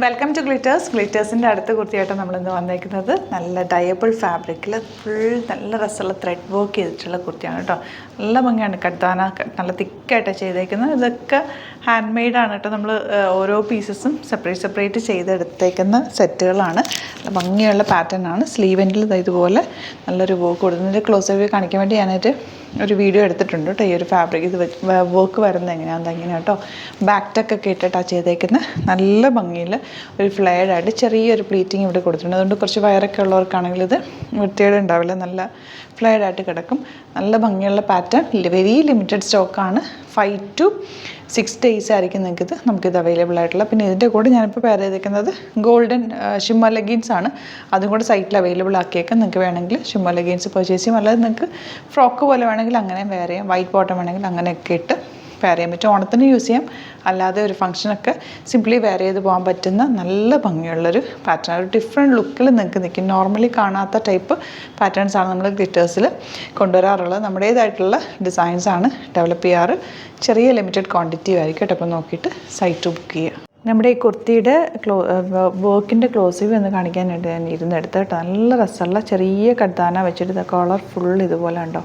Welcome to glitters. ഗ്ലിറ്റേഴ്സിൻ്റെ അടുത്ത കുർത്തിയായിട്ട് നമ്മളിന്ന് വന്നേക്കുന്നത് നല്ല ഡയബിൾ ഫാബ്രിക്കിൽ ഫുൾ നല്ല രസമുള്ള ത്രെഡ് വർക്ക് ചെയ്തിട്ടുള്ള കുർത്തിയാണ് കേട്ടോ. നല്ല ഭംഗിയാണ്. കട്ടാന നല്ല തിക്കായിട്ടാണ് ചെയ്തേക്കുന്നത്. ഇതൊക്കെ ഹാൻഡ് മെയ്ഡാണ് കേട്ടോ. നമ്മൾ ഓരോ പീസസും സെപ്പറേറ്റ് ചെയ്തെടുത്തേക്കുന്ന സെറ്റുകളാണ്. നല്ല ഭംഗിയുള്ള പാറ്റേൺ ആണ്. സ്ലീവ് എൻഡിൽ ഇതുപോലെ നല്ലൊരു വർക്ക് കൊടുക്കുന്നതിൻ്റെ ക്ലോസ് വ്യൂ കാണിക്കാൻ വേണ്ടി ഞാനായിട്ട് ഒരു വീഡിയോ എടുത്തിട്ടുണ്ട് കേട്ടോ. ഈ ഒരു ഫാബ്രിക് ഇത് വർക്ക് വരുന്നത് എങ്ങനെയാണ് കേട്ടോ. ബാക്ക് ടെക്കൊക്കെ ഇട്ടിട്ടാണ് ചെയ്തേക്കുന്നത്. നല്ല ഭംഗിയിൽ ഒരു ഫ്ലെയർഡായിട്ട് ചെറിയൊരു പ്ലീറ്റിങ് ഇവിടെ കൊടുത്തിട്ടുണ്ട്. അതുകൊണ്ട് കുറച്ച് വയറൊക്കെ ഉള്ളവർക്കാണെങ്കിൽ ഇത് വൃത്തിയോടെ ഉണ്ടാവില്ല. നല്ല ഫ്ലെയർഡായിട്ട് കിടക്കും. നല്ല ഭംഗിയുള്ള പാറ്റേൺ. വെരി ലിമിറ്റഡ് സ്റ്റോക്കാണ്. 5 to 6 days ആയിരിക്കും നമുക്കിത് അവൈലബിൾ ആയിട്ടുള്ള. പിന്നെ ഇതിൻ്റെ കൂടെ ഞാനിപ്പോൾ പെയർ ചെയ്തേക്കുന്നത് ഗോൾഡൻ ഷിമ്മർ ലെഗിൻസ് ആണ്. അതും കൂടെ സൈറ്റിൽ അവൈലബിൾ ആക്കിയേക്കാം. നിങ്ങൾക്ക് വേണമെങ്കിൽ ഷിമ്മർ ലെഗിൻസ് പർച്ചേസ് ചെയ്യും. അല്ലാതെ നിങ്ങൾക്ക് ഫ്രോക്ക് പോലെ വേണമെങ്കിൽ അങ്ങനെ വെയർ ചെയ്യാം. വൈറ്റ് ബോട്ടം വേണമെങ്കിൽ അങ്ങനെയൊക്കെ ഇട്ട് വെയർ ചെയ്യാൻ പറ്റും. ഓണത്തിന് യൂസ് ചെയ്യാം. അല്ലാതെ ഒരു ഫംഗ്ഷനൊക്കെ സിംപ്ലി വെയർ ചെയ്ത് പോകാൻ പറ്റുന്ന നല്ല ഭംഗിയുള്ളൊരു പാറ്റേൺ. ഒരു ഡിഫറെൻറ്റ് ലുക്കിൽ നിങ്ങൾക്ക് നിൽക്കും. നോർമലി കാണാത്ത ടൈപ്പ് പാറ്റേൺസാണ് നമ്മൾ ഗ്ലിറ്റേഴ്സിൽ കൊണ്ടുവരാറുള്ളത്. നമ്മുടേതായിട്ടുള്ള ഡിസൈൻസാണ് ഡെവലപ്പ് ചെയ്യാറ്. ചെറിയ ലിമിറ്റഡ് ക്വാണ്ടിറ്റി ആയിരിക്കും കേട്ടോ. അപ്പോൾ നോക്കിയിട്ട് സൈറ്റ് ബുക്ക് ചെയ്യുക. നമ്മുടെ ഈ കുർത്തിയുടെ വർക്കിൻ്റെ ക്ലോസ് വ്യൂ ഒന്ന് കാണിക്കാനായിട്ട് ഞാൻ ഇരുന്നെടുത്ത് കേട്ടോ. നല്ല രസമുള്ള ചെറിയ കട്ടാന വെച്ചിട്ട് കോളർ ഫുൾ ഇതുപോലെ ഉണ്ടോ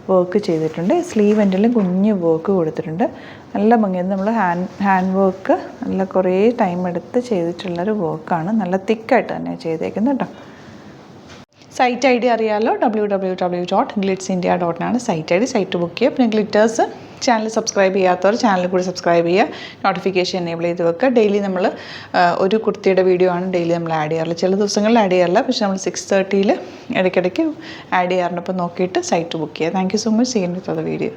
വർക്ക് ചെയ്തിട്ടുണ്ട്. സ്ലീവ് എൻഡിലും കുഞ്ഞ് വർക്ക് കൊടുത്തിട്ടുണ്ട്. നല്ല ഭംഗിയാണ്. നമ്മൾ ഹാൻഡ് വർക്ക് നല്ല കുറേ ടൈം എടുത്ത് ചെയ്തിട്ടുള്ളൊരു വർക്കാണ്. നല്ല തിക്കായിട്ട് തന്നെ ചെയ്തേക്കുന്നത് കേട്ടോ. സൈറ്റ് ഐ ഡി അറിയാമല്ലോ. www.glitzindia.in ആണ് site I D. Site book ചെയ്യുക. പിന്നെ ഗ്ലിറ്റേഴ്സ് ചാനൽ സബ്സ്ക്രൈബ് ചെയ്യാത്തവർ ചാനൽ കൂടി സബ്സ്ക്രൈബ് ചെയ്യുക. നോട്ടിഫിക്കേഷൻ എനേബിൾ ചെയ്ത് വെക്കുക. ഡെയിലി നമ്മൾ ഒരു കുർത്തിയുടെ വീഡിയോ ആണ് ഡെയിലി നമ്മൾ ആഡ് ചെയ്യാറുള്ളത്. ചില ദിവസങ്ങളിൽ ആഡ് ചെയ്യാറില്ല. പക്ഷേ നമ്മൾ 6:30 ഇടയ്ക്കിടയ്ക്ക് ആഡ് ചെയ്യാറുണ്ട്. അപ്പോൾ നോക്കിയിട്ട് സൈറ്റ് ബുക്ക് ചെയ്യുക. Thank you so much. See you with the video.